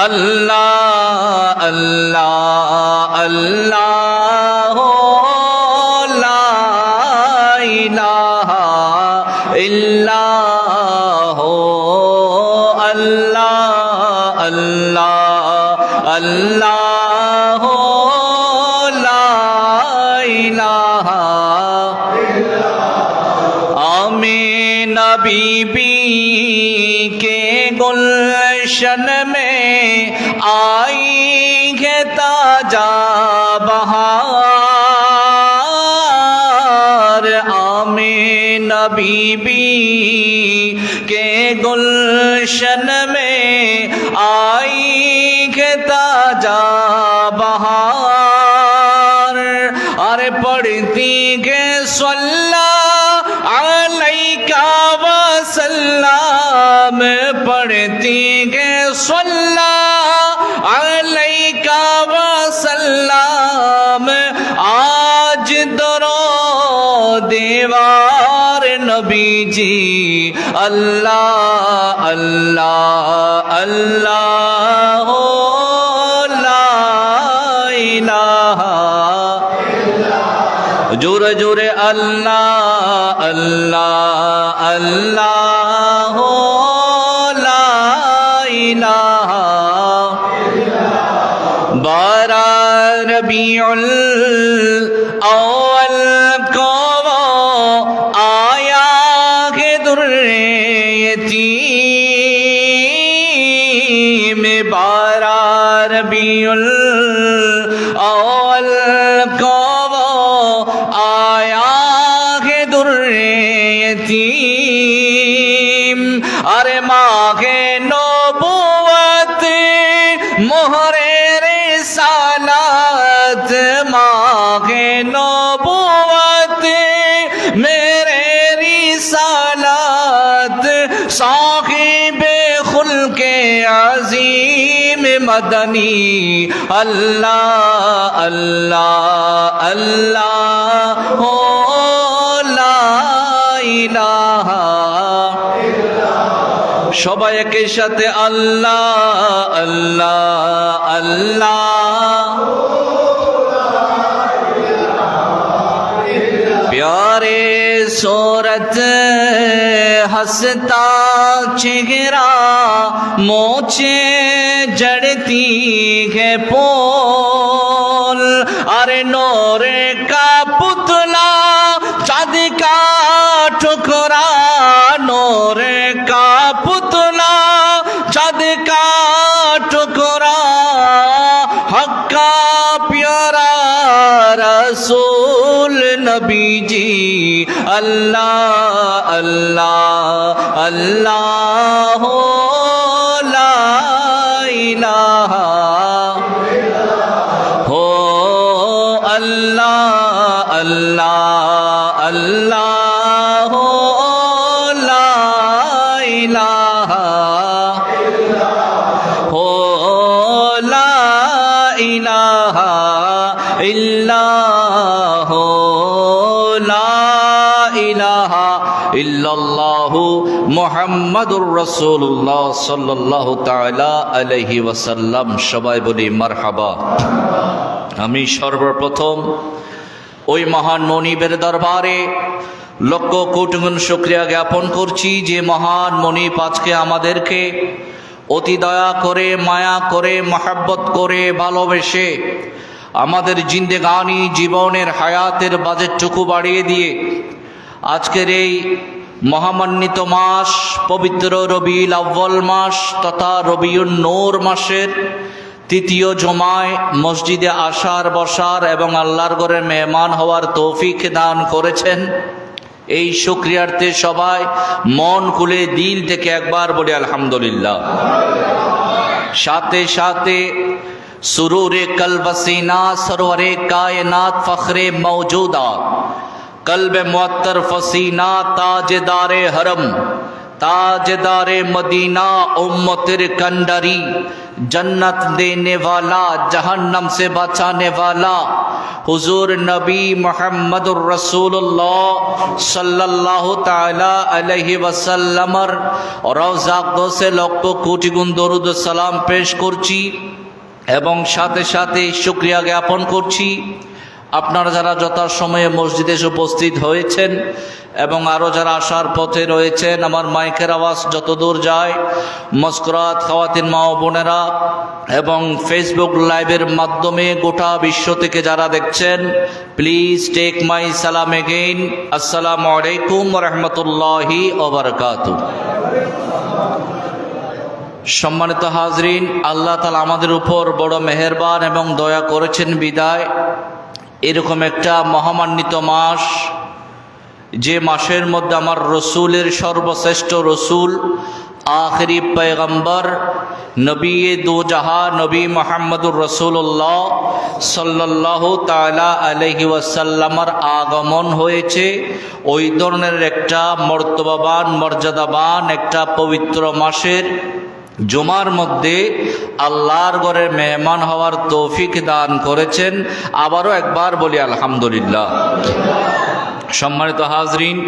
अल्लाह अल्लाह अल्लाह ला इलाहा इल्लाह अल्लाह अल्लाह अल्लाह ला इलाहा आमीन बीबी के गुलशन में आई है ताजा बहार आमीन बीबी के गुलशन में आई है ताजा बहार अरे पढ़ती के सल्ला अलैका वसल्लम पढ़ती के सल्ला अलैका वसल्लम आज दरो दीवार नबी जी अल्लाह अल्लाह अल्लाह ला इलाहा जोरे जोरे अल्लाह अल्लाह अल्लाह ला इलाहा बारह रबीउल अव्वल को आया के दुर्रे यतीम बारह रबीउल अव्वल को आया के दुर्रे यतीम अरे माँ के नबुवत मोहरे रिसालत माँ के नबुवत मेरे रिसालत साहिबे खुल्के अजीम मदनी अल्लाह अल्लाह अल्लाह हो ला इलाहा সবাই একই সাথে আল্লাহ আল্লাহ আল্লাহ प्यारे सूरत हंसता चेहरा मोचे जड़ती है पोल अरे नोरे का पुतला चाँद का टुकड़ा नोरे का पुतला चाँद का टुकड़ा हक्का प्यारा रसूल नबी जी अल्लाह अल्लाह अल्लाह ला इलाहा हो अल्लाह अल्लाह अल्लाह ला इलाहा हो ला इलाहा इल्लाह ला इलाहा इल्लल्लाहु मुहम्मदुर रसूलुल्लाह सल्लल्लाहु ताआला अलैहि वसल्लम সবাই বলি মারহাবা আমি সর্বপ্রথম ওই মহান মনিবের দরবারে লক্ষ কোটি গুণ শুকরিয়া জ্ঞাপন করছি যে মহান মনিব আজকে আমাদেরকে অতি দয়া করে মায়া করে মহব্বত করে ভালোবেসে আমাদের জিন্দেগানি জীবনের হায়াতের বাজেটটুকু বাড়িয়ে দিয়ে আজকের এই মহামান্বিত মাস পবিত্র রবিউল আউয়াল মাস তথা রবিউন নূর মাসের তৃতীয় জুমায় মসজিদে আসার বসার এবং আল্লাহর ঘরে মেহমান হওয়ার তৌফিক দান করেছেন এই শুকরিয়ার্থে সবাই মন খুলে দিল থেকে একবার বলি আলহামদুলিল্লাহ সাথে সাথে सुरूर कल्ब सीना सरवरे कायनात फखरे मौजूदा कल्ब मुअत्तर फसीना ताजदारे हरम ताजदारे मदीना उम्मतेर कंडारी, जन्नत देने वाला जहन्नम से बचाने वाला हुजूर नबी मुहम्मदुर रसूलुल्लाह सल्लल्लाहु ताला अलैहि वसल्लमर रওজা আকদসে লক্ষ কোটি গুণ দরুদ ও সালাম পেশ করছি এবং সাথে সাথে শুকরিয়া জ্ঞাপন করছি আপনারা যারা যথাসময়ে মসজিদে উপস্থিত হয়েছেন এবং আরও যারা আসার পথে রয়েছেন। আমার মাইকের আওয়াজ যতদূর যায়, মস্করাত খাওয়াতিন মা ও বোনেরা এবং ফেসবুক লাইভের মাধ্যমে গোটা বিশ্ব থেকে যারা দেখছেন, প্লিজ টেক মাই সালাম এগেইন। আসসালামু আলাইকুম ওয়া রাহমাতুল্লাহি ওয়া বারাকাতুহু। সম্মানিত হাজরিন, আল্লাহ তাআলা আমাদের উপর বড় মেহেরবান এবং দয়া করেছেন বিদায় এরকম একটা মহামান্বিত মাস, যে মাসের মধ্যে আমার রসুলের সর্বশ্রেষ্ঠ রসুল আখেরি পয়গম্বর নবী দো জাহা নবী মুহাম্মদুর রসুল্লাহ সাল্লাল্লাহু তাআলা আলাইহি ওয়াসাল্লামের আগমন হয়েছে। ওই ধরনের একটা মর্তবাবান মর্যাদাবান একটা পবিত্র মাসের জুমার মধ্যে আল্লাহর ঘরের মেহমান হওয়ার তৌফিক দান করেছেন। আবারও একবার বলি আলহামদুলিল্লাহ। সম্মানিত হাজরিন,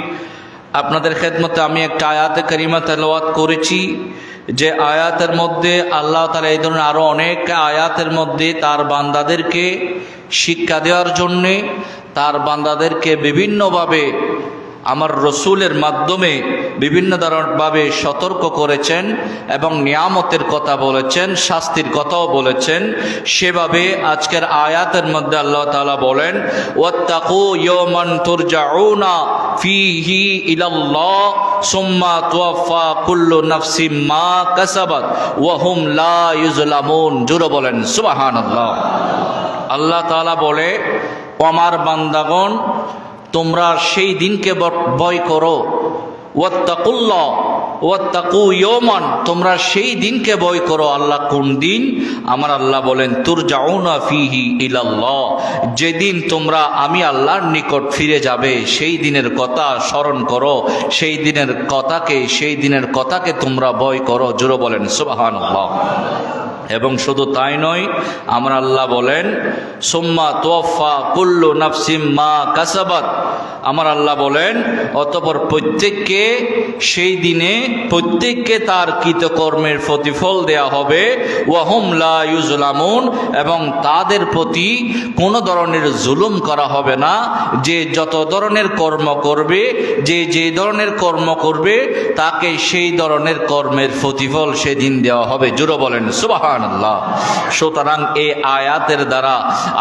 আপনাদের খেদমতে আমি একটা আয়াতে কারিমা তেলাওয়াত করেছি, যে আয়াতের মধ্যে আল্লাহ তাআলা এই ধরনের আরও অনেক আয়াতের মধ্যে তার বান্দাদেরকে শিক্ষা দেওয়ার জন্যে, তার বান্দাদেরকে বিভিন্নভাবে আমার রসুলের মাধ্যমে বিভিন্ন ধরনভাবে সতর্ক করেছেন এবং নিয়ামতের কথা বলেছেন, শাস্তির কথাও বলেছেন। সেভাবে আজকের আয়াতের মধ্যে আল্লাহ তাআলা বলেন, ওয়াত্তাকু ইয়াওমান তুরজাউনা ফীহি ইলাল্লাহ সুম্মা তুওয়াফা কুল্লু নাফসিম মা কাসাবাত ওয়া হুম লা ইউজলামুন। জোরে বলেন সুবহানাল্লাহ। আল্লাহ তাআলা বলে, ও আমার বান্দাগণ, তোমরা সেই দিনকে ভয় করো। ওয়াত্তাকুল্লাহ ওয়াত্তাকু ইয়াওমান, তোমরা সেই দিনকে ভয় করো। আল্লাহ কোন দিন? আমার আল্লাহ বলেন, তুরজাউনা ফীহি ইলাল্লাহ, যেদিন তোমরা আমি আল্লাহর নিকট ফিরে যাবে সেই দিনের কথা স্মরণ করো, সেই দিনের কথাকে তোমরা ভয় করো। জোরে বলেন সুবহানাল্লাহ। এবং শুধু তাই নয়, আমার আল্লাহ বলেন, সুম্মা তুওয়াফা কুল্লু নাফসিম মা কাসাবাত, আমার আল্লাহ বলেন, অতঃপর প্রত্যেককে সেই দিনে প্রত্যেককে তার কৃতকর্মের প্রতিফল দেয়া হবে। ওয়া হুম লা ইউজলামুন, এবং তাদের প্রতি কোনো ধরনের জুলুম করা হবে না। যে যত ধরনের কর্ম করবে, যে ধরনের কর্ম করবে, তাকে সেই ধরনের কর্মের প্রতিফল সেদিন দেওয়া হবে। জোরে বলেন সুবহানাল্লাহ। সুতরাং এই আয়াতের দ্বারা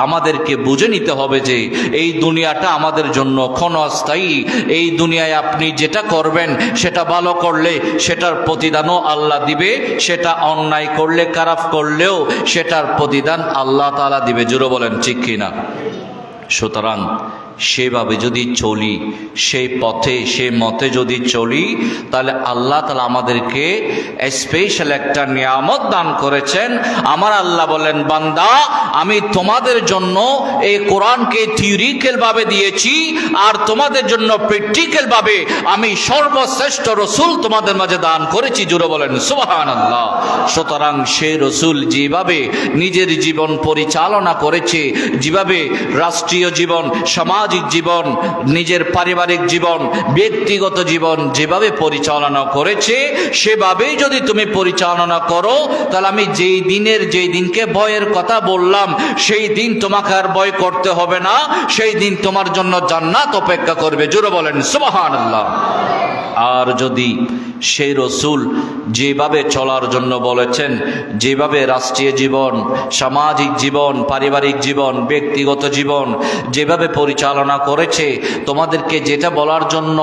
আমাদেরকে বুঝে নিতে হবে যে এই দুনিয়াটা আমাদের জন্য ক্ষণস্থায়ী। এই দুনিয়ায় আপনি যেটা করবেন সেটা ভালো করলে সেটার প্রতিদানও আল্লাহ দিবে, সেটা অন্যায় করলে খারাপ করলেও সেটার প্রতিদান আল্লাহ তাআলা দিবে। জোরে বলেন ঠিক কিনা? সুতরাং সেভাবে যদি চলি, সেই পথে সেই মতে যদি চলি, তাহলে আল্লাহ তাআলা আমাদেরকে স্পেশাল একটা নিয়ামত দান করেছেন। আমার আল্লাহ বলেন, বান্দা, আমি তোমাদের জন্য এই কোরআনকে থিওরিক্যাল ভাবে দিয়েছি, আর তোমাদের জন্য প্র্যাকটিক্যাল ভাবে আমি সর্বশ্রেষ্ঠ রসুল তোমাদের মাঝে দান করেছি। জোরে বলেন সুবহানাল্লাহ। সুতরাং সেই রসুল যেভাবে নিজের জীবন পরিচালনা করেছে, যেভাবে রাষ্ট্রীয় জীবন, সমাজিক জীবন, নিজের পারিবারিক জীবন, ব্যক্তিগত জীবন যেভাবে পরিচালনা করেছে, সেভাবেই যদি তুমি পরিচালনা করো, তাহলে আমি যেই দিনকে ভয়ের কথা বললাম, সেই দিন তোমাকে আর ভয় করতে হবে না। সেই দিন তোমার জন্য জান্নাত অপেক্ষা করবে। জোরে বলেন সুবহানাল্লাহ। আর যদি সেই রসুল যেভাবে চলার জন্য বলেছেন, যেভাবে রাষ্ট্রীয় জীবন, সামাজিক জীবন, পারিবারিক জীবন, ব্যক্তিগত জীবন যেভাবে পরিচালনা করেছে, তোমাদেরকে যেটা বলার জন্য,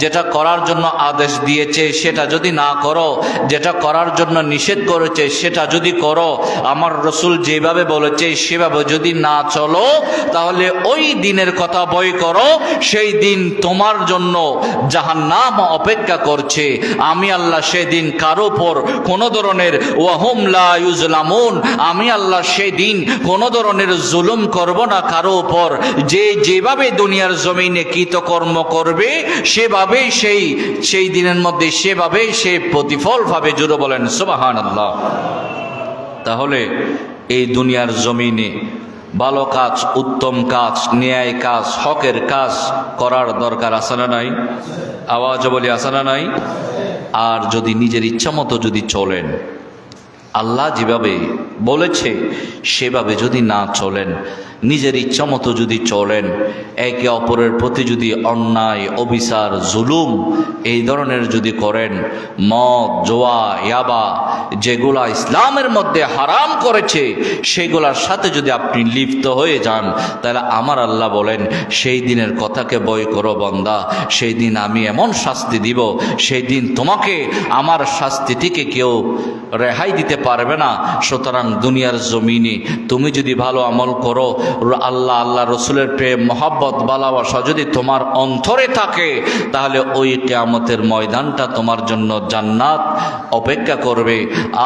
যেটা করার জন্য আদেশ দিয়েছে সেটা যদি না করো, যেটা করার জন্য নিষেধ করেছে সেটা যদি করো, আমার রসুল যেভাবে বলেছে সেভাবে যদি না চলো, তাহলে ওই দিনের কথা ভয় করো। সেই দিন তোমার জন্য জাহান্নাম অপেক্ষা করছে। আমি আল্লাহ সেদিন কারো উপর কোনো ধরনের ওয়াহুম লা ইউজলামুন, আমি আল্লাহ সেই দিন কোনো ধরনের জুলুম করব না কারো উপর। যে যেভাবে দুনিয়ার জমিনে কৃতকর্ম করবে সেভাবেই সেই দিনের মধ্যে সেভাবেই সে প্রতিফল পাবে। জোরে বলেন সুবহানাল্লাহ। তাহলে এই দুনিয়ার জমিনে ভালো কাজ, উত্তম কাজ, ন্যায় কাজ, হকের কাজ করার দরকার আছে না নাই? আওয়াজ বলি আছে না নাই? আর যদি নিজের ইচ্ছা মতো যদি চলেন, আল্লাহ যেভাবে বলেছে সেভাবে যদি না চলেন, নিজের ইচ্ছা মতো যদি চলেন, একে অপরের প্রতি যদি অন্যায়, অবিচার, জুলুম এই ধরনের যদি করেন, মদ, জোয়া, ইয়াবা যেগুলা ইসলামের মধ্যে হারাম করেছে সেগুলার সাথে যদি আপনি লিপ্ত হয়ে যান, তাহলে আমার আল্লাহ বলেন সেই দিনের কথাকে ভয় করো বান্দা, সেই দিন আমি এমন শাস্তি দিব, সেই দিন তোমাকে আমার শাস্তি থেকে কেউ রেহাই দিতে পারবে না। সুতরাং দুনিয়ার জমিনে তুমি যদি ভালো আমল করো, আল্লাহ রসুলের প্রেম, মহব্বত, ভালোবাসা যদি তোমার অন্তরে থাকে, তাহলে ওই কিয়ামতের ময়দানটা তোমার জন্য জান্নাত অপেক্ষা করবে।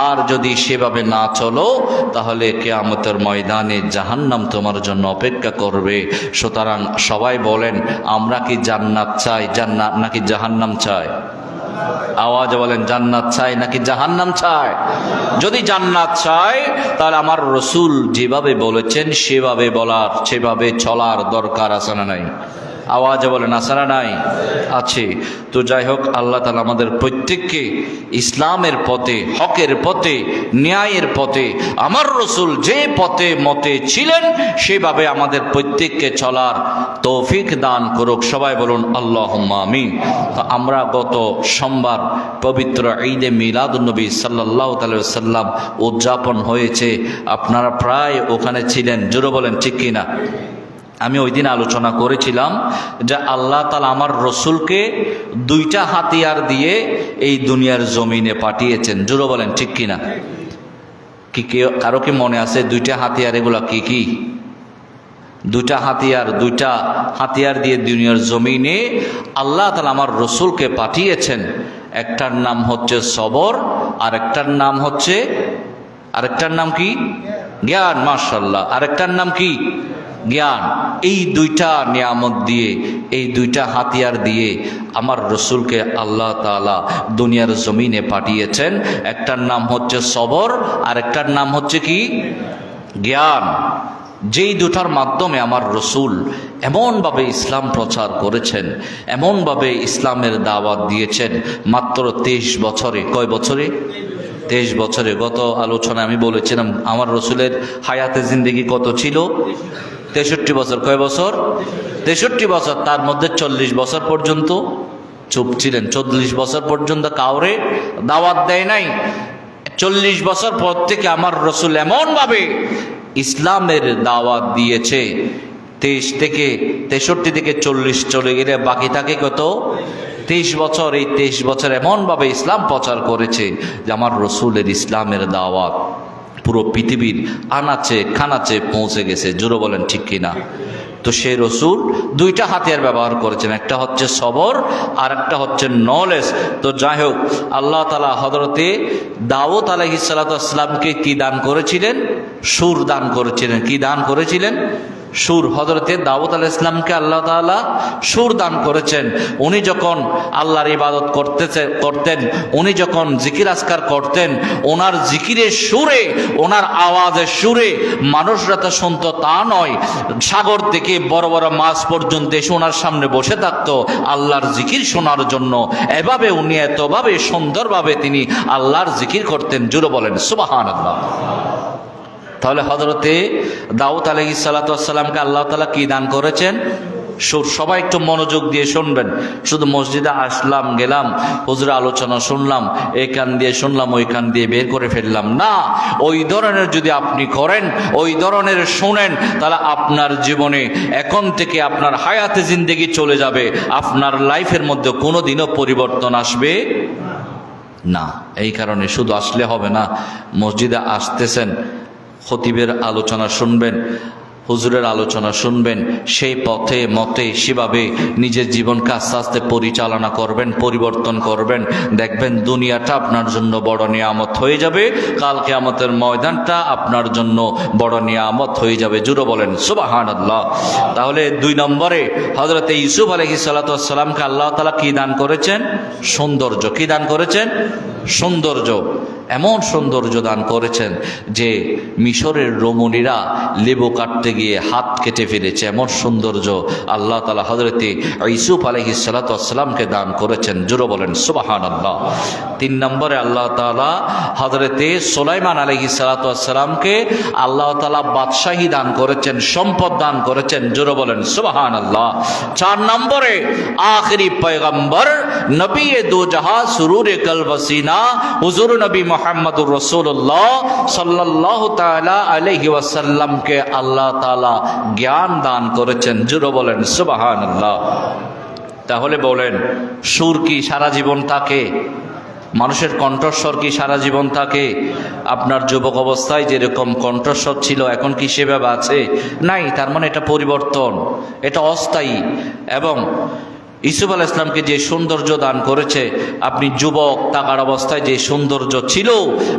আর যদি সেভাবে না চলো, তাহলে কিয়ামতের ময়দানে জাহান্নাম তোমার জন্য অপেক্ষা করবে। সুতরাং সবাই বলেন, আমরা কি জান্নাত চাই জান্নাত নাকি জাহান্নাম চাই? আওয়াজ বলেন, জান্নাত চাই নাকি জাহান্নাম চাই? যদি জান্নাত চাই, তাহলে আমার রসুল যেভাবে বলেছেন সেভাবে বলার, সেভাবে চলার দরকার আছে না নাই? আওয়াজ বলেন, আছে না নাই? আছে। তো যাই হোক, আল্লাহ তাআলা আমাদের প্রত্যেককে ইসলামের পথে, হকের পথে, ন্যায়ের পথে, আমার রসুল যে পথে মতে ছিলেন সেভাবে আমাদের প্রত্যেককে চলার তৌফিক দান করুক। সবাই বলুন আল্লাহুম্মা আমিন। তো আমরা গত সোমবার পবিত্র ঈদে মিলাদুন্নবী সাল্লাল্লাহু আলাইহি ওয়াসাল্লাম উদযাপন হয়েছে। আপনারা প্রায় ওখানে ছিলেন, জোরে বলেন ঠিক কিনা? আমি ওই দিন আলোচনা করেছিলাম যে আল্লাহ তাআলা আমার রসুলকে দুইটা হাতিয়ার দিয়ে এই দুনিয়ার জমিনে পাঠিয়েছেন। জোরে বলেন ঠিক কিনা? কি কারো কি মনে আছে দুইটা হাতিয়ার এগুলা কি কি? দুইটা হাতিয়ার দিয়ে দুনিয়ার জমিনে আল্লাহ তাআলা আমার রসুলকে পাঠিয়েছেন। একটার নাম হচ্ছে সবর, আরেকটার নাম কি? জ্ঞান। মাশাআল্লাহ। আরেকটার নাম কি? জ্ঞান। এই দুইটা নিয়ামত দিয়ে, এই দুইটা হাতিয়ার দিয়ে আমার রসুলকে আল্লাহ তাআলা দুনিয়ার জমিনে পাঠিয়েছেন। একটার নাম হচ্ছে সবর, আর একটার নাম হচ্ছে কি? জ্ঞান। যেই দুটার মাধ্যমে আমার রসুল এমনভাবে ইসলাম প্রচার করেছেন, এমনভাবে ইসলামের দাওয়াত দিয়েছেন মাত্র 23 বছরে। কয় বছরে? 23 বছরে। গত আলোচনায় আমি বলেছিলাম আমার রসুলের হায়াতে জিন্দেগি কত ছিল? 63 বছর। কয় বছর? 63 বছর। তার মধ্যে 40 বছর পর্যন্ত চুপ ছিলেন। 40 বছর পর্যন্ত কাউরে দাওয়াত দেয় নাই। 40 বছর পর থেকে আমার রসুল এমনভাবে ইসলামের দাওয়াত দিয়েছে, 63 থেকে 40 চলে গেলে বাকি থাকে কত? 23 বছর। এই 23 বছর এমনভাবে ইসলাম প্রচার করেছে যে আমার রসুলের ইসলামের দাওয়াত পুরো পৃথিবীর আনাচে খানাচে পৌঁছে গেছে। জোরে বলেন ঠিক কিনা? তো সেই রসুল দুইটা হাতিয়ার ব্যবহার করেছেন, একটা হচ্ছে সবর আর একটা হচ্ছে নলেজ। তো যাই হোক, আল্লাহ তাআলা হযরতে দাউদ আলাইহিস সালাতু ওয়াস সালামকে কি দান করেছিলেন? সুর দান করেছিলেন। কি দান করেছিলেন? সুর। হযরতে দাউদ আলাইহিস সালামকে আল্লাহ তাআলা সুর দান করেছেন। উনি যখন আল্লাহর ইবাদত করতেন, উনি যখন জিকির আজকার করতেন, ওনার জিকিরের সুরে, ওনার আওয়াজের সুরে মানুষরা তো শুনতো তা নয়, সাগর থেকে বড় বড় মাছ পর্যন্ত এসে ওনার সামনে বসে থাকতো আল্লাহর জিকির শোনার জন্য। এভাবে উনি এতভাবে সুন্দরভাবে তিনি আল্লাহর জিকির করতেন। জোরে বলেন সুবহানাল্লাহ। তাহলে হযরতে দাউদ আলাইহিস সালাতু ওয়াস সালামকে আল্লাহ তাআলা কি দান করেছেন? সুর। সবাই একটু মনোযোগ দিয়ে শুনবেন। শুধু মসজিদে আসলাম, গেলাম, হুজুরের আলোচনা শুনলাম, এই কান দিয়ে শুনলাম, ওই কান দিয়ে বের করে ফেললাম না। ওই ধরনের যদি আপনি করেন, ওই ধরনের শুনেন, তাহলে আপনার জীবনে এখন থেকে আপনার হায়াতে জিন্দেগি চলে যাবে, আপনার লাইফের মধ্যে কোনোদিনও পরিবর্তন আসবে না। এই কারণে শুধু আসলে হবে না, মসজিদে আসতেছেন, খতিবের আলোচনা শুনবেন, হুজুরের আলোচনা শুনবেন, সেই পথে মতে সেভাবে নিজের জীবনকে আস্তে আস্তে পরিচালনা করবেন, পরিবর্তন করবেন। দেখবেন দুনিয়াটা আপনার জন্য বড় নিয়ামত হয়ে যাবে, কাল কিয়ামতের ময়দানটা আপনার জন্য বড় নিয়ামত হয়ে যাবে। জুড়ে বলেন সুবহানাল্লাহ। তাহলে 2 নম্বরে হযরত ইউসুফ আলাইহিস সালাতু ওয়াস সালামকে আল্লাহ তাআলা কি দান করেছেন? সৌন্দর্য। কি দান করেছেন? সৌন্দর্য। এমন সৌন্দর্য দান করেছেন যে মিশরের রমণীরা লেবু কাটতে গিয়ে হাত কেটে ফেলেছে, এমন সৌন্দর্য আল্লাহ তাআলা হযরতে ইউসুফ আলাইহিস সালাতু ওয়াস সালামকে দান করেছেন। জোরে বলেন সুবহানাল্লাহ। 3 নম্বরে আল্লাহ তাআলা হযরতে সুলাইমান আলাইহিস সালাতু ওয়াস সালামকে আল্লাহ তাআলা বাদশাহী দান করেছেন, সম্পদ দান করেছেন। জোরে বলেন সুবহানাল্লাহ। 4 নম্বরে আখেরি পয়গম্বর নবী দো জাহাঁ সুরুরে কলবসিনা হুজুর নবী মুহাম্মদুর রাসূলুল্লাহ সাল্লাল্লাহু তাআলা আলাইহি ওয়াসাল্লামকে আল্লাহ তাআলা জ্ঞান দান করেছেন। জোরে বলেন সুবহানাল্লাহ। তাহলে বলেন, সুর কি সারা জীবন থাকে? মানুষের কণ্ঠস্বর কি সারা জীবন থাকে? আপনার যুবক অবস্থায় যেরকম কণ্ঠস্বর ছিল এখন কি সেভাবে আছে? নাই। তার মানে এটা পরিবর্তন, এটা অস্থায়ী। এবং ইউসুফ আলাইহিস সালামকে যে সৌন্দর্য দান করেছে, আপনি যুবক থাকার অবস্থায় যে সৌন্দর্য ছিল,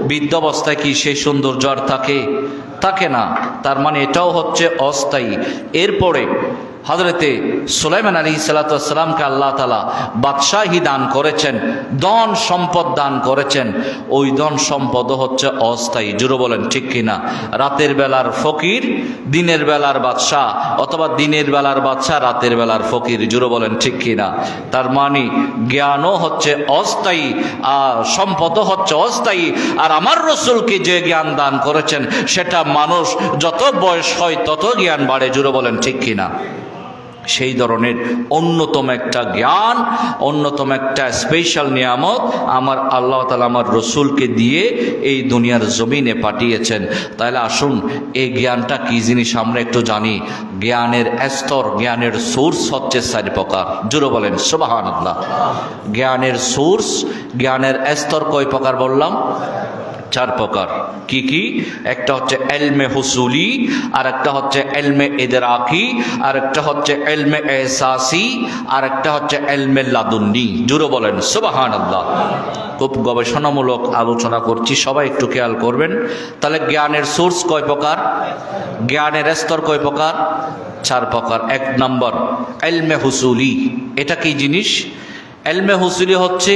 বৃদ্ধ অবস্থায় কি সেই সৌন্দর্য আর থাকে না। তার মানে এটাও হচ্ছে অস্থায়ী। এরপরে হযরতে সুলাইমান আলাইহিস সালাতু ওয়াস সালামকে আল্লাহ তাআলা বাদশাহী দান করেছেন, ধন সম্পদ দান করেছেন। ওই ধন সম্পদও হচ্ছে অস্থায়ী। জোরে বলেন ঠিক কিনা? রাতের বেলার ফকির দিনের বেলার বাদশাহ, অথবা দিনের বেলার বাদশাহ রাতের বেলার ফকির। জোরে বলেন ঠিক কিনা? তার মানে জ্ঞানও হচ্ছে অস্থায়ী আর সম্পদও হচ্ছে অস্থায়ী। আর আমার রাসূলকে যে জ্ঞান দান করেছেন সেটা মানুষ যত বয়স হয় তত জ্ঞান বাড়ে। জোরে বলেন ঠিক কিনা? সেই ধরনের অন্যতম একটা জ্ঞান, অন্যতম একটা স্পেশাল নিয়ামত আমার আল্লাহ তাআলা আমার রসুলকে দিয়ে এই দুনিয়ার জমিনে পাঠিয়েছেন। তাহলে আসুন এই জ্ঞানটা কি জিনিস আমরা একটু জানি। জ্ঞানের স্তর, জ্ঞানের সোর্স হচ্ছে 4 প্রকার। জোরে বলেন সুবহানাল্লাহ। জ্ঞানের সোর্স, জ্ঞানের স্তর কয় প্রকার বললাম? 4 প্রকার। কি কি? একটা হচ্ছে ইলমে হুসুলি, আর একটা হচ্ছে ইলমে ইদরাকি, আর একটা হচ্ছে ইলমে এহসাসি, আর একটা হচ্ছে ইলমে লাদুন্নি। জোরে বলেন সুবহানাল্লাহ। খুব গবেষণামূলক আলোচনা করছি, সবাই একটু খেয়াল করবেন। তাহলে জ্ঞানের সোর্স কয় প্রকার? জ্ঞানের স্তর কয় প্রকার? 4 প্রকার। 1 নম্বর ইলমে হুসুলি। এটা কি জিনিস? ইলমে হুসুলি হচ্ছে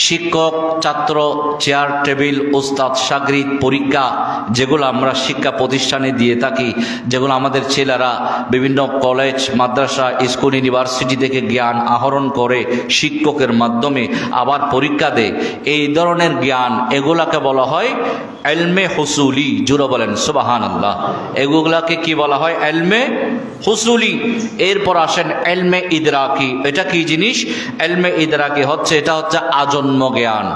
শিক্ষক, ছাত্র, চেয়ার টেবিল, উস্তাদ, শাগরিদ, পরীক্ষা, যেগুলো আমরা শিক্ষা প্রতিষ্ঠানে দিয়ে থাকি, যেগুলো আমাদের ছেলেরা বিভিন্ন কলেজ, মাদ্রাসা, স্কুল, ইউনিভার্সিটি থেকে জ্ঞান আহরণ করে শিক্ষকের মাধ্যমে আবার পরীক্ষা দেয়। এই ধরনের জ্ঞান, এগুলাকে বলা হয় ইলমে হুসুলি। জোরে বলেন সুবহানাল্লাহ। এগুলাকে কি বলা হয়? ইলমে হুসুলি। এরপর আসেন ইলমে ইদরাকি। এটা কি জিনিস? ইলমে ইদরাকি হচ্ছে, এটা হচ্ছে আজন্ম জ্ঞান।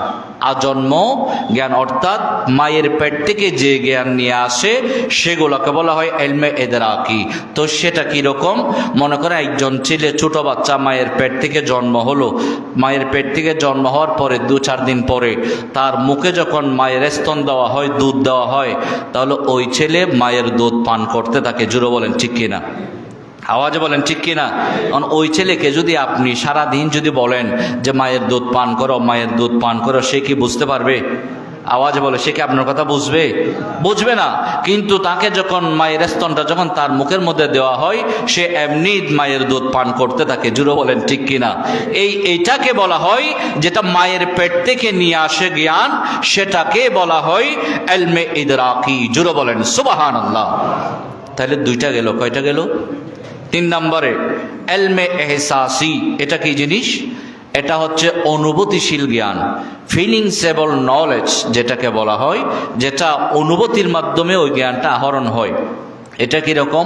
আজন্ম জ্ঞান অর্থাৎ মায়ের পেট থেকে যে জ্ঞান নিয়ে আসে সেগুলোকে বলা হয় ইলমে ইদরাকি। তো সেটা কিরকম? মনে করে একজন ছেলে, ছোট বাচ্চা, মায়ের পেট থেকে জন্ম হলো। মায়ের পেট থেকে জন্ম হওয়ার পরে 2-4 দিন পরে তার মুখে যখন মায়ের স্তন দেওয়া হয়, দুধ দেওয়া হয়, তাহলে ওই ছেলে মায়ের দুধ পান করতে থাকে। জোরে বলেন ঠিক কিনা? আওয়াজে বলেন ঠিক কিনা? কারণ ওই ছেলেকে যদি আপনি সারা দিন যদি বলেন যে মায়ের দুধ পান করো, মায়ের দুধ পান করো, সে কি বুঝতে পারবে? আওয়াজে বলে, সে কি আপনার কথা বুঝবে? বুঝবে না। কিন্তু তাকে যখন মায়ের স্তনটা যখন তার মুখের মধ্যে দেওয়া হয়, সে এমনি মায়ের দুধ পান করতে থাকে। জোরে বলেন ঠিক কিনা? এইটাকে বলা হয়, যেটা মায়ের পেট থেকে নিয়ে আসে জ্ঞান, সেটাকে বলা হয় ইলমে ইদরাকি। জোরে বলেন সুবহানাল্লাহ। তাহলে 2টা গেল। কয়টা গেল? 3 নম্বরে ইলমে এহসাসি। এটা কি জিনিস? এটা হচ্ছে অনুভূতিশীল জ্ঞান, ফিলিংসেবল নলেজ যেটাকে বলা হয়, যেটা অনুভূতির মাধ্যমে ওই জ্ঞানটা আহরণ হয়। এটা কিরকম?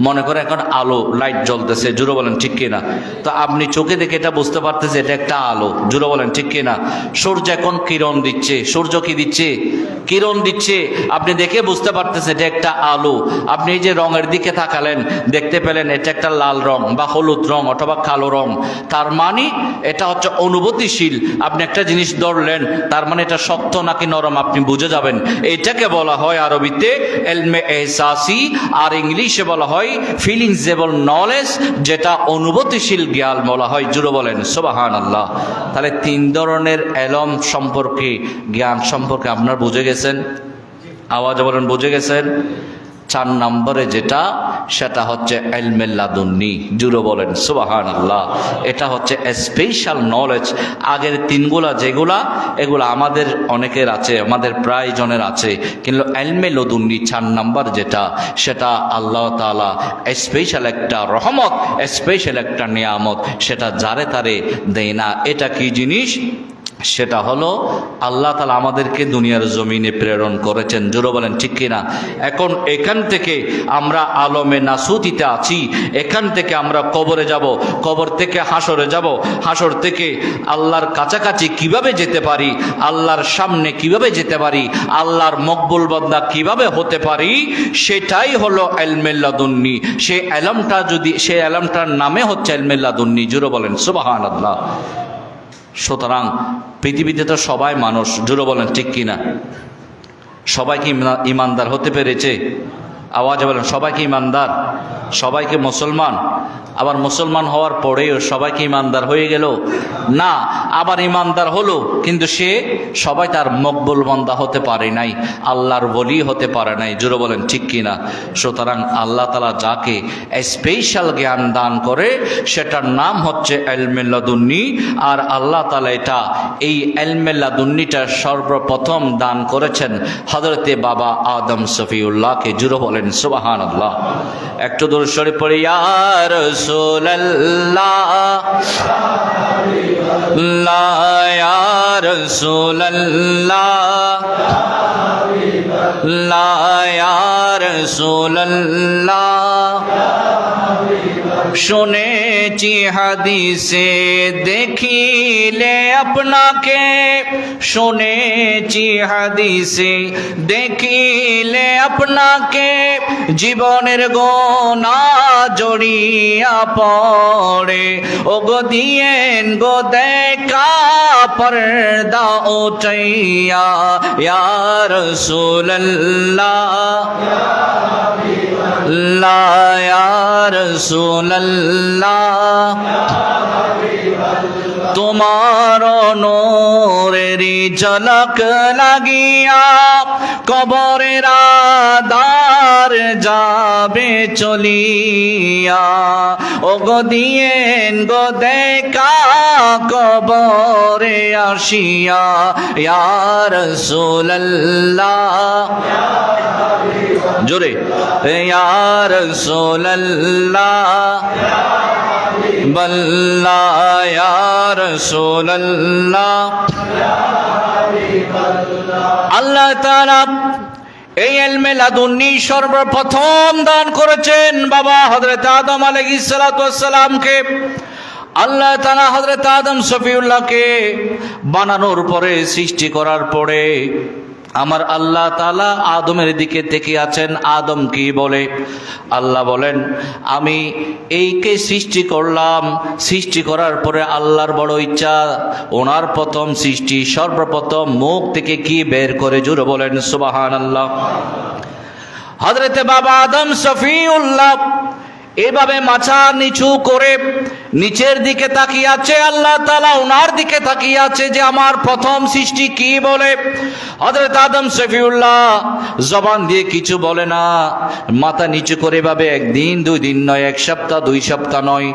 মনে করে এখন আলো, লাইট জ্বলতেছে। জোরে বলেন ঠিক কিনা? তো আপনি চোখে দেখে এটা বুঝতে পারতেছে এটা একটা আলো। জোরে বলেন ঠিক কিনা? সূর্য এখন কিরণ দিচ্ছে। সূর্য কি দিচ্ছে? কিরণ দিচ্ছে। আপনি দেখে বুঝতে পারতেছে এটা একটা আলো। আপনি এই যে রঙের দিকে তাকালেন, দেখতে পেলেন এটা একটা লাল রং বা হলুদ রং অথবা কালো রং। তার মানে এটা হচ্ছে অনুভূতিশীল। আপনি একটা জিনিস ধরলেন, তার মানে এটা শক্ত নাকি নরম আপনি বুঝে যাবেন। এটাকে বলা হয় আরবিতে ইলমে এহসাসি। আর ইংলিশে বলা হয় ফিলিংসেবল নলেজ, যেটা অনুভূতিশীল জ্ঞান বলা হয়। জুড়ে বলেন সুবহানাল্লাহ। তাহলে 3 ধরনের এলম সম্পর্কে, জ্ঞান সম্পর্কে আপনারা বুঝে গেছেন? আওয়াজে বলেন বুঝে গেছেন? 4 নম্বরে যেটা, সেটা হচ্ছে ইলমে লাদুন্নি। জুড়ে বলেন সুবহানাল্লাহ। এটা হচ্ছে স্পেশাল নলেজ। আগের 3গুলা যেগুলা, এগুলা আমাদের অনেকের আছে, আমাদের প্রায় জনের আছে, কিন্তু ইলমে লাদুন্নি 4 নম্বর যেটা, সেটা আল্লাহ তাআলা স্পেশাল একটা রহমত, স্পেশাল একটা নিয়ামত, সেটা যারে তারে দেয় না। এটা কি জিনিস? সেটা হলো আল্লাহ তাআলা আমাদেরকে দুনিয়ার জমিনে প্রেরণ করেছেন। জোরে বলেন ঠিক কিনা? এখন এখান থেকে আমরা আলমে নাসুতিতে আছি, এখান থেকে আমরা কবরে যাব, কবর থেকে হাসরে যাব, হাসর থেকে আল্লাহর কাছাকাছি কিভাবে যেতে পারি, আল্লাহর সামনে কিভাবে যেতে পারি, আল্লাহর মকবুল বান্দা কিভাবে হতে পারি, সেটাই হলো ইলমে লাদুন্নি। সেই এলমটার নামে হচ্ছে ইলমে লাদুন্নি। জোরে বলেন সুবহানাল্লাহ। সুতরাং পৃথিবীতে তো সবাই মানুষ, জোরে বলেন ঠিক কিনা? সবাই কি ইমানদার হতে পেরেছে? আওয়াজে বলেন সবাই কি ইমানদার? সবাইকে মুসলমান? আবার মুসলমান হওয়ার পরেও সবাই কি ইমানদার হয়ে গেল? না, আবার ইমানদার হলো, কিন্তু সে সবাই তার মকবুল বান্দা হতে পারে নাই, আল্লাহর ওলি হতে পারে নাই। জোরে বলেন ঠিক কিনা? সুতরাং আল্লাহ তাআলা যাকে স্পেশাল জ্ঞান দান করে, সেটার নাম হচ্ছে ইলমে লাদুন্নি। আর আল্লাহ তাআলা এই ইলমে লাদুন্নিটা সর্বপ্রথম দান করেছেন হযরতে বাবা আদম সফিউল্লাহকে। জোরে বলেন সুবহানাল্লাহ। একটু দরুদ শরীফ পড়ি। ইয়া রাসূলুল্লাহ লা ইয়া রাসূলুল্লাহ লা ইয়া রাসূলুল্লাহ। শুনেছি হাদিসে দেখিলে আপনাকে, শুনেছি হাদিসে দেখিলে আপনাকে, জীবনের গোনা জড়িয়া পড়ে, ও গো দিয়েন গো দেখা পর্দা উঠাইয়া। ইয়া রাসূলুল্লাহ লা ইয়া রাসূলুল্লাহ। তোমার নূরের ঝলক লাগিয়া কবরের আধার যাবে চলিয়া, ও গো দিয়েন গো দেখা কবরে আসিয়া। ইয়া রাসূলুল্লাহ জোরে, ইয়া রাসূলুল্লাহ বল্লা ইয়া রাসূলুল্লাহ। আল্লাহ তাআলা এই ইলমে লাদুন্নি সর্বপ্রথম দান করেছেন বাবা হযরত আদম আলাইহিস সালাতু ওয়াস সালামকে। আল্লাহ তাআলা হযরত আদম সফিউল্লাহকে বানানোর পরে, সৃষ্টি করার পরে আমার আল্লাহ তাআলা আদমের দিকে তাকিয়ে আছেন। আদম কি বলে? আল্লাহ বলেন, আমি এইকে সৃষ্টি করলাম, সৃষ্টি করার পরে আল্লাহর বড় ইচ্ছা, ওনার প্রথম সৃষ্টি, সর্বপ্রথম মুখ থেকে কি বের করে? জোরে বলেন সুবহানাল্লাহ। হযরতে বাবা আদম সফিউল্লাহ এভাবে মাথা নিচু করে নিচের দিকে তাকিয়ে আছে। আল্লাহ তাআলা ওনার দিকে তাকিয়ে আছে যে আমার প্রথম সৃষ্টি কি বলে। হযরত আদম সফিউল্লাহ জবান দিয়ে কিছু বলে না, মাথা নিচু করে ভাবে, একদিন 2 দিন নয়, 1 সপ্তাহ 2 সপ্তাহ নয়,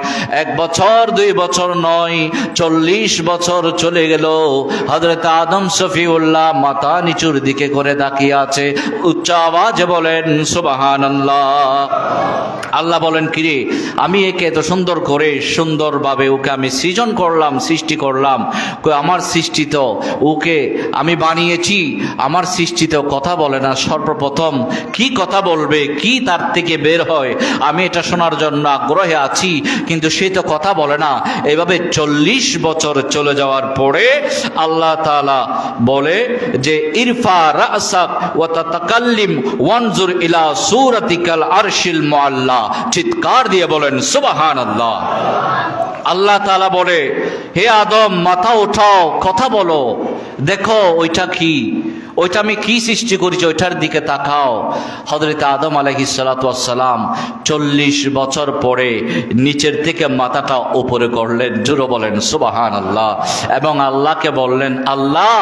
1 বছর 2 বছর নয়, 40 বছর চলে গেল। হযরত আদম সফিউল্লাহ মাথা নিচুর দিকে করে তাকিয়ে আছে। উচ্চ আওয়াজে বলেন সুবহানাল্লাহ। আল্লাহ বলেন, কিরে, আমি একে এত সুন্দর করে সুন্দরভাবে ওকে আমি সৃজন করলাম, সৃষ্টি করলাম, আমার সৃষ্টি তো ওকে আমি বানিয়েছি, আমার সৃষ্টি তো কথা বলে না। সর্বপ্রথম কি কথা বলবে, কি তার থেকে বের হয়, আমি এটা শোনার জন্য আগ্রহে আছি, কিন্তু সে তো কথা বলে না। এভাবে 40 বছর চলে যাওয়ার পরে আল্লাহ তাআলা বলে যে ইরফা রাসাক ওয়া তাতাকাল্লিম ওয়ানজুর ইলা সূরাতিকাল আরশিল মুআল্লা। চিৎকার দিয়ে বলেন সুবহানাল্লাহ। আল্লাহ তাআলা বলে, হে আদম, মাথা উঠাও, কথা বলো, দেখো ওইটা কি, ওইটা আমি কি সৃষ্টি করেছি ওইটার দিকে তাকাও। হযরত আদম আলাইহিস সালাতু ওয়াস সালাম 40 বছর পরে নিচের থেকে মাথাটা উপরে করলেন, জোরে বলেন সুবহানাল্লাহ, এবং আল্লাহকে বললেন, আল্লাহ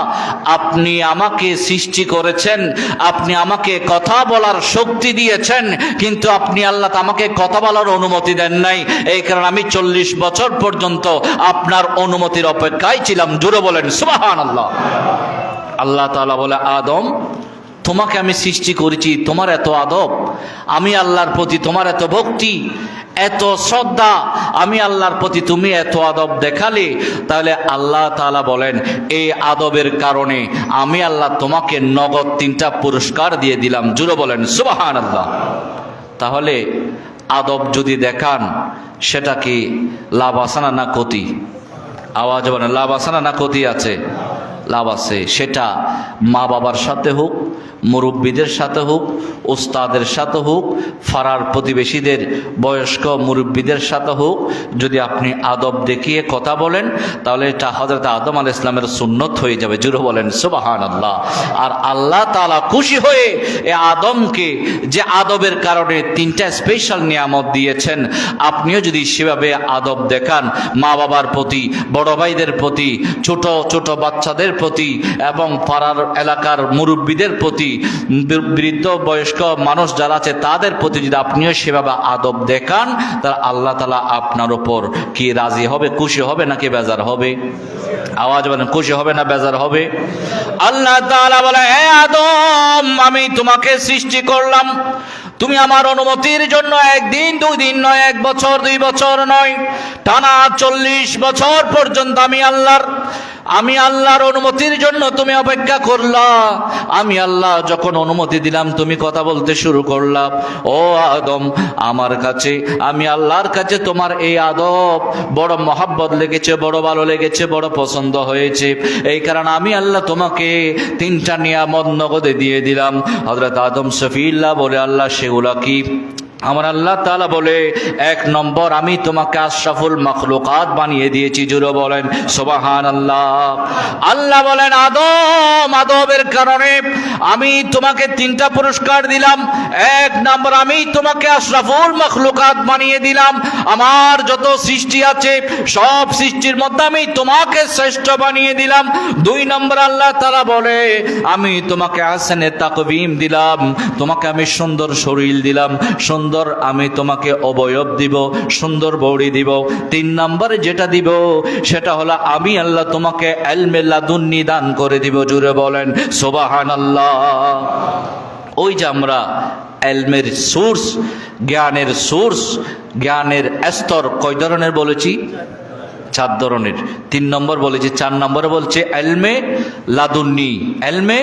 আপনি আমাকে সৃষ্টি করেছেন, আপনি আমাকে কথা বলার শক্তি দিয়েছেন, কিন্তু আপনি আল্লাহ আমাকে কথা বলার অনুমতি দেন নাই। এই কারণে আমি 40 বছর পর্যন্ত আপনার অনুমতির অপেক্ষায় ছিলাম, জোরে বলেন সুবহানাল্লাহ। আল্লাহ তাআলা বলে, আদম তোমাকে আমি সৃষ্টি করেছি, তোমার এত আদব, আমি আল্লাহর প্রতি তোমার এত ভক্তি, এত শ্রদ্ধা, আমি আল্লাহর প্রতি তুমি এত আদব দেখালে, তাহলে আল্লাহ তাআলা বলেন এই আদবের কারণে আমি আল্লাহ তোমাকে নগদ 3টা পুরস্কার দিয়ে দিলাম, জোরে বলেন সুবহানাল্লাহ। তাহলে আদব যদি দেখান সেটা কি লাভ আছে না ক্ষতি? আওয়াজ বলেন, লাভ আছে না ক্ষতি আছে? লাভ আছে। সেটা মা বাবার সাথে হোক, মুরব্বীদের সাথে হোক, উস্তাদের সাথে হোক, ফারার প্রতিবেশীদের বয়স্ক মুরব্বীদের সাথে হোক, যদি আপনি আদব দেখিয়ে কথা বলেন তাহলে এটা হযরত আদম আলাইহিস সালামের সুন্নত হয়ে যাবে, জোরে বলেন সুবহানাল্লাহ। আর আল্লাহ তাআলা খুশি হয়ে এই আদমকে যে আদবের কারণে 3টা স্পেশাল নিয়ামত দিয়েছেন, আপনিও যদি সেভাবে আদব দেখান মা বাবার প্রতি, বড় ভাইদের প্রতি, ছোট ছোট বাচ্চাদের প্রতি এবং পাড়ার এলাকার মুরব্বীদের প্রতি, বৃদ্ধ বয়স্ক মানুষ যারা আছে তাদের প্রতি যদি আপনিও সেভাবে আদব দেখান, তাহলে আল্লাহ তাআলা আপনার উপর কি রাজি হবে, খুশি হবে নাকি বেজার হবে? আওয়াজ বলেন, খুশি হবে না বেজার হবে? আল্লাহ তাআলা বলে, হে আদম আমি তোমাকে সৃষ্টি করলাম, তুমি আমার অনুমতির জন্য 1 দিন 2 দিন নয়, 1 বছর 2 বছর নয়, টানা 40 বছর পর্যন্ত আমি আল্লাহর অনুমতির জন্য তুমি অপেক্ষা করলা। আমি আল্লাহ যখন অনুমতি দিলাম তুমি কথা বলতে শুরু করলা। ও আদম, আমার কাছে, আমি আল্লাহর কাছে তোমার এই আদব বড় মহব্বত লেগেছে, বড় ভালো লেগেছে, বড় পছন্দ হয়েছে। এই কারণে আমি আল্লাহ তোমাকে 3টা নিয়ামত নগদে দিয়ে দিলাম। হযরত আদম শফিউল্লাহ বলে, আল্লাহ সেগুলা কি? আমার আল্লাহ তাআলা বলে, 1 নম্বর আমি তোমাকে আশরাফুল মাখলুকাত বানিয়ে দিয়েছি, জোরে বলেন সুবহানাল্লাহ। আল্লাহ বলেন, আদম আদবের কারণে আমি তোমাকে 3টা পুরস্কার দিলাম। 1 নম্বর আমি তোমাকে আশরাফুল মাখলুকাত বানিয়ে দিলাম, আমার যত সৃষ্টি আছে সব সৃষ্টির মধ্যে আমি তোমাকে শ্রেষ্ঠ বানিয়ে দিলাম। 2 নম্বর আল্লাহ তাআলা বলে, আমি তোমাকে আহসানে তাকবীম দিলাম, তোমাকে আমি সুন্দর শরীর দিলাম, সুন্দর আমি তোমাকে অবয়ব দিব, সুন্দর বডি দিব। 3 নম্বরে যেটা দিব সেটা হলো আমি আল্লাহ তোমাকে ইলমে লাদুন্নি দান করে দিব, জুড়ে বলেন সুবহানাল্লাহ। ওই যে আমরা ইলমের সোর্স, জ্ঞানের সোর্স, জ্ঞানের স্তর কয় ধরনের বলেছি? 4 ধরনের। 3 নম্বর বলেছি, 4 নম্বরে বলছে ইলমে লাদুন্নি। ইলমে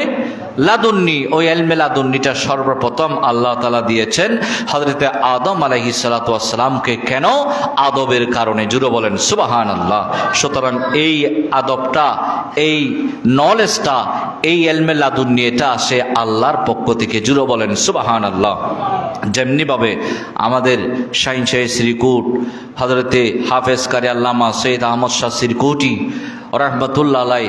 লাদুন্নি, ওই ইলমে লাদুন্নিটা সর্বপ্রথম আল্লাহ তাআলা দিয়েছেন হযরতে আদম আলাইহিস সালাতু ওয়াস সালামকে। কেন? আদবের কারণে, জুড়ে বলেন সুবহানাল্লাহ। সুতরাং এই আদবটা, এই নলেজটা, এই ইলমে লাদুন্নি এটা আসে আল্লাহর পক্ষ থেকে, জুড়ে বলেন সুবহানাল্লাহ। যেমনিভাবে আমাদের শাহিন শাহ শ্রীকুট হযরতে হাফেজ কারি আল্লামা সৈয়দ আহমদ শাহ শ্রীকুটি রহমতুল্লাহ আলাই,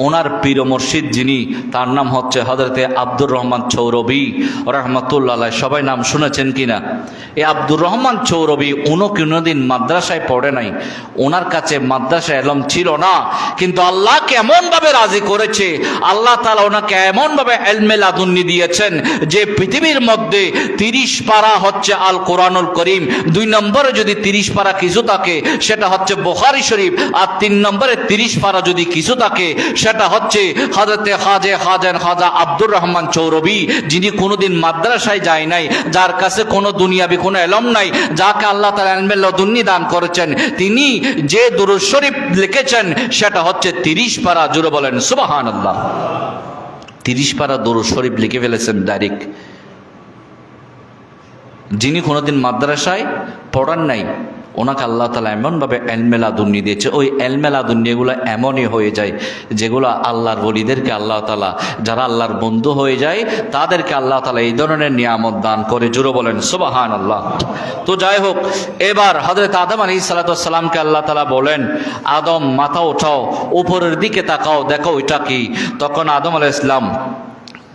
ওনার পীর মুর্শিদ যিনি, তার নাম হচ্ছে হযরতে আব্দুর রহমান চৌরবি রহমতুল্লাহ আলাই। সবাই নাম শুনেছেন কিনা? এই আব্দুর রহমান চৌরবি উনি কোনোদিন মাদ্রাসায় পড়ে নাই, ওনার কাছে মাদ্রাসা এলম ছিল না, কিন্তু আল্লাহকে এমনভাবে রাজি করেছে, আল্লাহ তাআলা ওনাকে এমনভাবে ইলমে লাদুন্নি দিয়েছেন যে পৃথিবীর মধ্যে 30 পারা হচ্ছে আল কোরআনুল করিম। 2 নম্বরে যদি 30 পারা কিছু থাকে সেটা হচ্ছে বুখারী শরীফ, আর 3 নম্বরে 30 পারা যদি কিছু থাকে সেটা হচ্ছে হযরতে খাজা আব্দুর রহমান চৌরবি, যিনি কোনোদিন মাদ্রাসায় যায় নাই, যার কাছে কোনো দুনিয়াবি কোনো ইলম নাই, যাকে আল্লাহ তাআলা ইলমে লাদুন্নি দান করেছেন, তিনি যে দুরূদ শরীফ লিখেছেন সেটা হচ্ছে 30 পারা, জুড়ে বলেন সুবহানাল্লাহ। 30 পারা দুরূদ শরীফ লিখে ফেলেছেন ডাইরেক্ট। যিনি কোনোদিন মাদ্রাসায় পড়ান নাই, ওনাকে আল্লাহ তাআলা এমনভাবে ইলমে লাদুন্নি দিয়েছে। ওই ইলমে লাদুন্নি এগুলো এমনই হয়ে যায় যেগুলো আল্লাহর ওলিদেরকে আল্লাহ তাআলা, যারা আল্লাহর বন্ধু হয়ে যায় তাদেরকে আল্লাহ তাআলা এই ধরনের নিয়ামত দান করে, জুড়ে বলেন সুবহানাল্লাহ। তো যাই হোক, এবার হযরত আদম আলাইহিস সালাতু ওয়াস সালামকে আল্লাহ তাআলা বলেন, আদম মাথা ওঠাও, উপরের দিকে তাকাও, দেখো ওইটা কি। তখন আদম আলাইহিস সালাম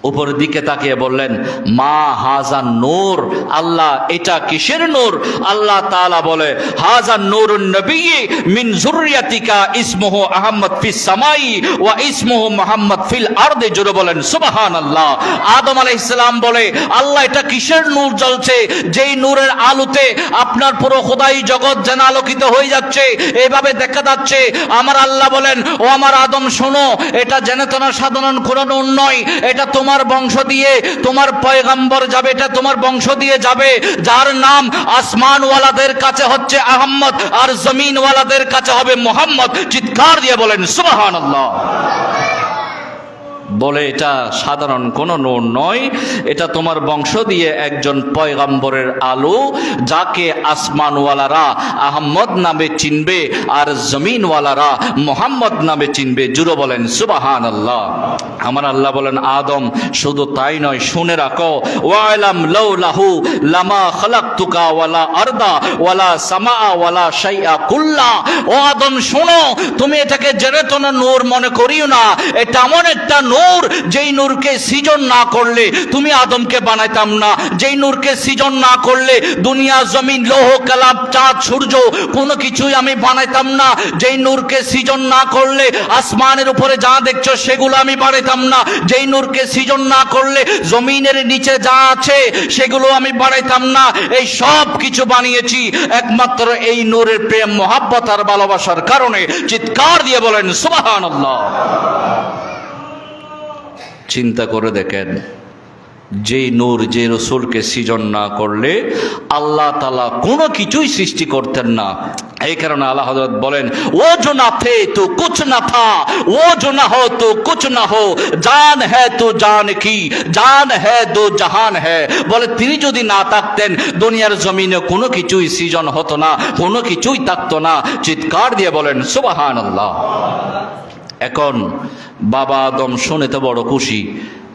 উপরের দিকে তাকিয়ে বললেন, মা হাজা নূর, আল্লাহ এটা কিসের নূর? আল্লাহ তাআলা বলে, হাজা নূরুন নবী মিন যুররিয়াতিকা ইসমুহু আহমদ ফিস সামাই ওয়া ইসমুহু মুহাম্মদ ফিল আরদি। জোরে বলেন সুবহানাল্লাহ। আদম আলাইহিস সালাম বলে, আল্লাহ এটা কিসের নূর জ্বলছে, যেই নূরের আলোতে আপনার পুরো খোদাই জগৎ যেন আলোকিত হয়ে যাচ্ছে, এইভাবে দেখা যাচ্ছে। আমার আল্লাহ বলেন, ও আমার আদম শোনো, এটা জেনেতনা সাধারণ কোনো নূর নয়, এটা তোমার বংশ দিয়ে তোমার পয়গম্বর যাবে, এটা তোমার বংশ দিয়ে যাবে, যার নাম আসমানওয়ালাদের কাছে হচ্ছে আহমদ আর জমিনওয়ালাদের কাছে হবে মুহাম্মদ। চিৎকার দিয়ে বলেন সুবহানাল্লাহ। বলে এটা সাধারণ কোনো নূর নয়, এটা তোমার বংশ দিয়ে একজন পয়গম্বরের আলো, যাকে আসমানওয়ালারা আহমদ নামে চিনবে আর জমিনওয়ালারা মুহাম্মদ নামে চিনবে। জুড়ে বলেন সুবহানাল্লাহ। আমার আল্লাহ বলেন, আদম শুধু তাই নয়, শুনে রাখো, ওয়ালাম লাউলাহু লামা খালাকতুকা ওয়ালা আরদা ওয়ালা সামা ওয়ালা শাইআ কুল্লা। ও আদম শোনো, তুমি এটাকে জেরেতনা নূর মনে করিও না, এটা এমন একটা নূর যেই নূরকে সৃজন না করলে তুমি আদমকে বানাইতাম না, যেই নূরকে সৃজন না করলে দুনিয়া জমিন লৌহ কালাম চাঁদ সূর্য কোনো কিছুই আমি বানাইতাম না, যেই নূরকে সৃজন না করলে আসমানের উপরে যা দেখছো সেগুলো আমি বানাইতাম না, যেই নূরকে সৃজন না করলে জমিনের নিচে যা আছে সেগুলো আমি বানাইতাম না। এই সব কিছু বানিয়েছি একমাত্র এই নূরের প্রেম মহাব্বত আর ভালোবাসার কারণে। চিৎকার দিয়ে বলেন সুবহানাল্লাহ। চিন্তা করে দেখেন, যেই নূর যে রসুলকে সৃজন না করলে আল্লাহ তাআলা কোনো কিছুই সৃষ্টি করতেন না। এই কারণে আল্লাহ হযরত বলেন, ও जो ना थे तो कुछ ना था, वो जो ना हो तो कुछ ना हो, জান है तो জান কি, জান है दो জাহান है। বলে তিনি যদি না থাকতেন দুনিয়ার জমিনে কোনো কিছুই সৃজন হতো না, কোনো কিছুই থাকতো না। চিৎকার দিয়ে বলেন সুবহানাল্লাহ। এখন বাবা আদম শুনে তো বড় খুশি,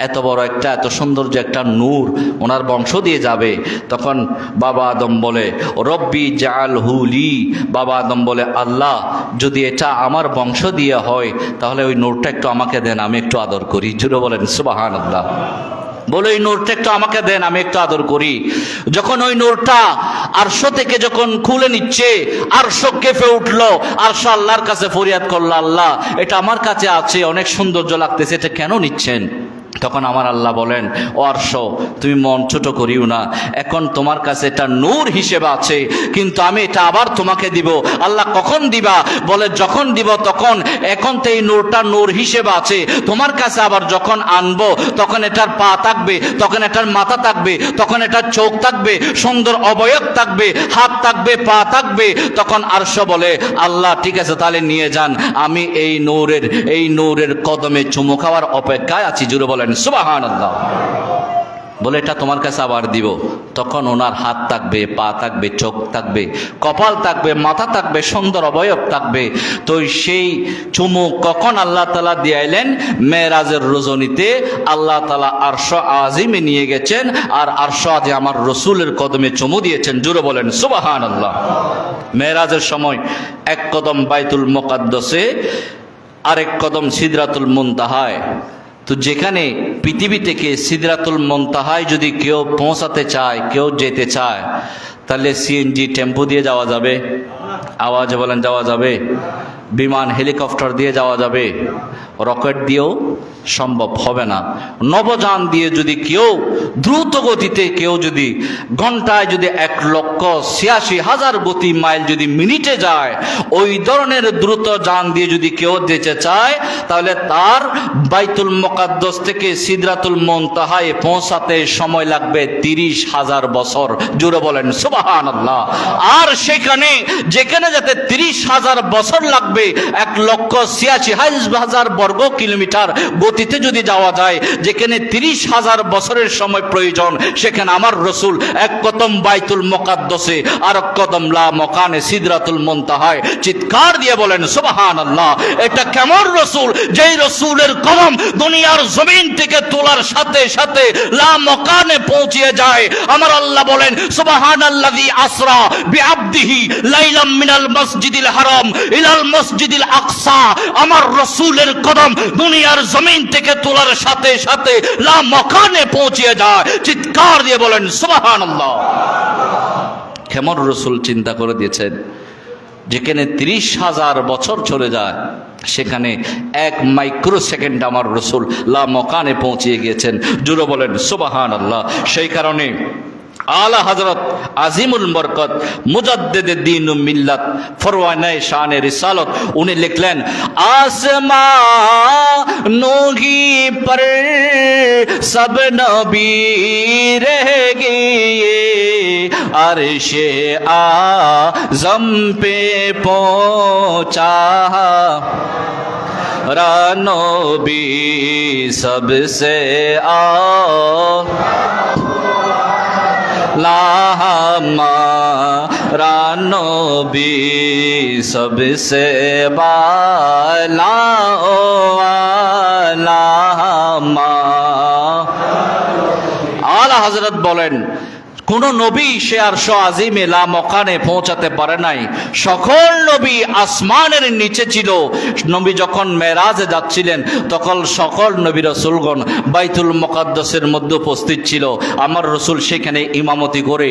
এত বড় একটা এত সৌন্দর্য একটা নূর ওনার বংশ দিয়ে যাবে। তখন বাবা আদম বলে, রব্বি জাআলহু লি। বাবা আদম বলে, আল্লাহ যদি এটা আমার বংশ দিয়ে হয় তাহলে ওই নূরটা একটু আমাকে দেন, আমি একটু আদর করি। জুড়ে বলেন সুবহানাল্লাহ। বলে ওই নূরটা একটু আমাকে দেন, আমি একটু আদর করি। যখন ওই নূরটা আরশ থেকে যখন খুলে নিচ্ছে, আরশ কেঁপে উঠলো, আরশ আল্লাহর কাছে ফরিয়াদ করলো, আল্লাহ এটা আমার কাছে আছে, অনেক সৌন্দর্য লাগতেছে, এটা কেন নিচ্ছেন? তখন আমার আল্লাহ বলেন, ও আরশ তুমি মন ছোট করিও না, এখন তোমার কাছে এটা নূর হিসেবে আছে, কিন্তু আমি এটা আবার তোমাকে দিব। আল্লাহ কখন দিবা? বলে যখন দিব তখন। এখন তো এই নূরটা নূর হিসেবে আছে, তোমার কাছে আবার যখন আনবো তখন এটার পা থাকবে, তখন এটার মাথা থাকবে, তখন এটার চোখ থাকবে, সুন্দর অবয়ব থাকবে, হাত থাকবে, পা থাকবে। তখন আরশ বলে, আল্লাহ ঠিক আছে তাহলে নিয়ে যান, আমি এই নূরের কদমে চুমু খাওয়ার অপেক্ষায় আছি। জুড়ে বলেন সুবহানাল্লাহ। বলে এটা তোমার কাছে আবার দিব। তখন ওনার হাত থাকবে, পা থাকবে, চোখ থাকবে, কপাল থাকবে, মাথা থাকবে, সুন্দর অবয়ব থাকবে। তো সেই চুমু কখন আল্লাহ তাআলা দিয়াইলেন? মেরাজের রজনীতে আল্লাহ তাআলা আরশ আজিমে নিয়ে গেছেন, আর আরশ আজে আমার রসুলের কদমে চুমু দিয়েছেন। জুড়ে বলেন সুবহানাল্লাহ। মেরাজের সময় এক কদম বাইতুল মুকাদ্দাসে, আরেক কদম সিদরাতুল মুনতাহায়। তো যেখানে পৃথিবী থেকে সিদরাতুল মুনতাহায় যদি কেউ পৌঁছাতে চায়, কেউ যেতে চায়, তাহলে সিএনজি টেম্পো দিয়ে যাওয়া যাবে? আওয়াজে বলেন যাওয়া যাবে? বিমান হেলিকপ্টার দিয়ে যাওয়া যাবে? রকেট দিয়েও সম্ভব হবে না। নবযান দিয়ে যদি কেউ দ্রুত গতিতে, কেউ যদি ঘন্টায় যদি 1,86,000 গতি মাইল যদি মিনিটে যায়, ওই ধরনের দ্রুত যান দিয়ে যদি কেউ যেতে চায়, তাহলে তার বাইতুল মুকাদ্দাস থেকে সিদরাতুল মুনতাহায় পৌঁছাতে সময় লাগবে 30,000 বছর। জুড়ে বলেন সুবহানাল্লাহ। আর যেখানে যাতে 30,000 বছর লাগবে, 1,86,000 বর্গ কিলোমিটার গতিতে যদি যাওয়া যায়, যেখানে 30,000 বছরের সময় প্রয়োজন, সেখানে আমার রসুল এক কদম বাইতুল মুকাদ্দাসে আর এক কদম লা মকানে সিদরাতুল মুনতাহায়। চিৎকার দিয়ে বলেন সুবহানাল্লাহ। এটা কেমন রসুল? যেই রসুলের কদম দুনিয়ার জমিন থেকে তোলার সাথে সাথে লা মকানে পৌঁছিয়ে যায়। আমার আল্লাহ বলেন, সুবহানাল্লাযী আসরা বিআবদিহি লাইলাম মিনাল মসজিদিল হারাম ইলাল মসজিদুল আকসা আমার রসুলের কদম দুনিয়ার জমিন থেকে তোলার সাথে সাথে লা মকানে পৌঁছে যায়। চিৎকার দিয়ে বলেন সুবহানাল্লাহ। কেমন রসুল চিন্তা করে দিয়েছেন, যেখানে 30,000 বছর চলে যায় সেখানে 1 মাইক্রো সেকেন্ড আমার রসুল লা মকানে পৌঁছে গিয়েছেন। জুড়ে বলেন সুবহানাল্লাহ। সেই কারণে আলা হযরত আজিমুল বরকত মুজাদ্দিদ দ্বীন ও মিল্লাত ফরওয়ানায়ে শানে রিসালত উনি লিখলেন, আসমানো ही पर सब नबी रह गए, अर्शे आज़म पे पहुंचा नबी सबसे हमारा नबी सबसे बाला ओ आला हजरत बोलें কোন নবী সে আরশ আজিমে লা মকানে পৌঁছাতে পারে নাই। সকল নবী আসমানের নিচে ছিল। নবী যখন মেরাজে যাচ্ছিলেন তখন সকল নবী রাসূলগণ বাইতুল মুকাদ্দাসের মধ্যে উপস্থিত ছিল। আমার রসুল সেখানে ইমামতি করে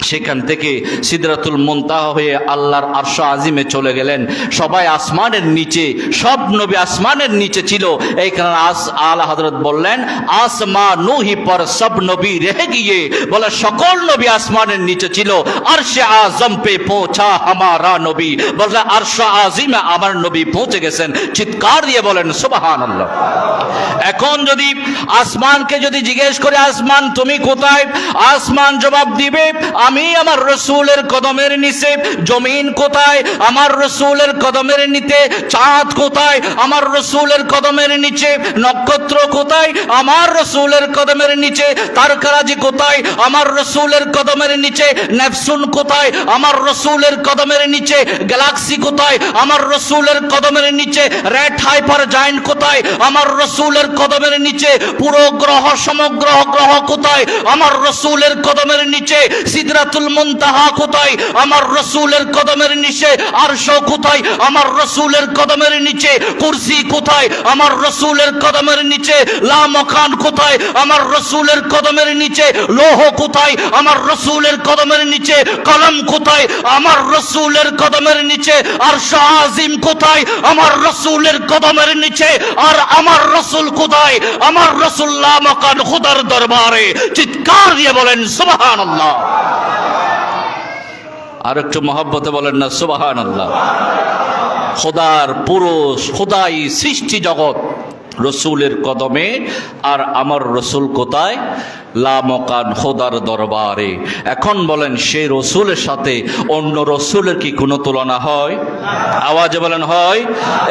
সেখান থেকে সিদরাতুল মুনতাহা হয়ে আল্লাহর আরশ আজিমে চলে গেলেন। সবাই আসমানের নিচে, সব নবী আসমানের নিচে ছিল। এই কারণে আলা হযরত বললেন, আসমানো হি পর সব নবী রহে গিয়ে, বলে সকল নবী আসমানের নিচে ছিল। আরশে আজম পে পৌঁছা হামারা নবী, বলে আরশ আজিমে আমার নবী পৌঁছে গেছেন। চিৎকার দিয়ে বলেন সুবহানাল্লাহ। এখন যদি আসমানকে যদি জিজ্ঞেস করে, আসমান তুমি কোথায়? আসমান জবাব দিবে, আমি আমার রসুলের কদমের নিচে। জমিন কোথায়? আমার রসুলের কদমের নিচে। চাঁদ কোথায়? আমার রসুলের কদমের নিচে। নক্ষত্র কোথায়? আমার রসুলের কদমের নিচে। তারকারাজি কোথায়? আমার রসুলের কদমের নিচে। নেপচুন কোথায়? আমার রসুলের কদমের নিচে। গ্যালাক্সি কোথায়? আমার রসুলের কদমের নিচে। রেড হাইপার জায়েন্ট কোথায়? আমার রসুলের কদমের নিচে। পুরো গ্রহ সমগ্র গ্রহ কোথায়? আমার রসুলের কদমের নিচে। সিদরাতুল মুনতাহা কোথায়? আমার রসুলের কদমের নিচে। আরশ কোথায়? আমার রসুলের কদমের নিচে। কুরসি কোথায়? আমার রসুলের কদমের নিচে। লা মকান কোথায়? আমার রসুলের কদমের নিচে। লৌহ কোথায়? আমার রসুলের কদমের নিচে। কলম কোথায়? আমার রসুলের কদমের নিচে। আরশ আজিম কোথায়? আমার রসুলের কদমের নিচে। আর আমার রসুল কোথায়? আমার রসুল লা মকান খোদার দরবারে। চিৎকার দিয়ে বলেন সুবহানাল্লাহ। আর একটু মহব্বতে বলেন না সুবহানাল্লাহ। খোদার পুরো খোদাই সৃষ্টি জগৎ রসুলের কদমে, আর আমার রসুল কোথায়? লা মকান খোদার দরবারে। এখন বলেন, সেই রসুলের সাথে অন্য রসুলের কি কোনো তুলনা হয়? আওয়াজে বলেন হয়।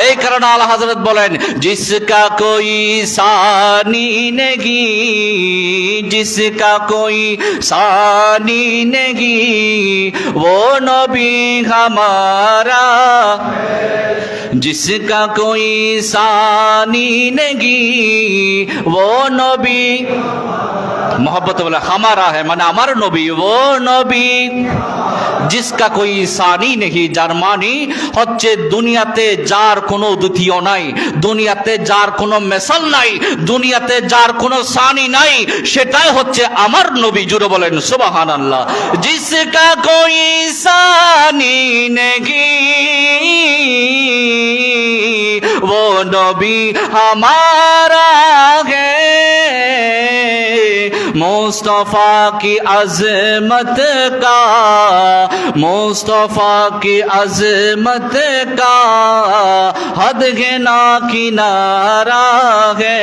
এই কারণে আলা হযরত বলেন, জিসকা কোই সানি নেগি, জিসকা কোই সানি নেগি, वो नबी हमारा, जिसका कोई सानी नहीं वो नबी। मोहब्बत वाला हमारा है माने हमारा नबी, वो नबी जिसका कोई सानी नहीं, যার মানে হচ্ছে দুনিয়াতে যার কোনো দ্বিতীয় নাই, দুনিয়াতে যার কোনো মেসাল নাই, দুনিয়াতে যার কোনো সানি নাই, সেটাই হচ্ছে আমার নবী। জুড়ে বলেন সুবহানাল্লাহ। जिसका कोई सानी नहीं वो नबी हमारा है, मुस्तफा की अजमत का, मुस्तफा की अजमत का हद है ना किनारा है,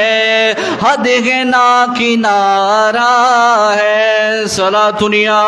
हद है ना किनारा है। सलातुनिया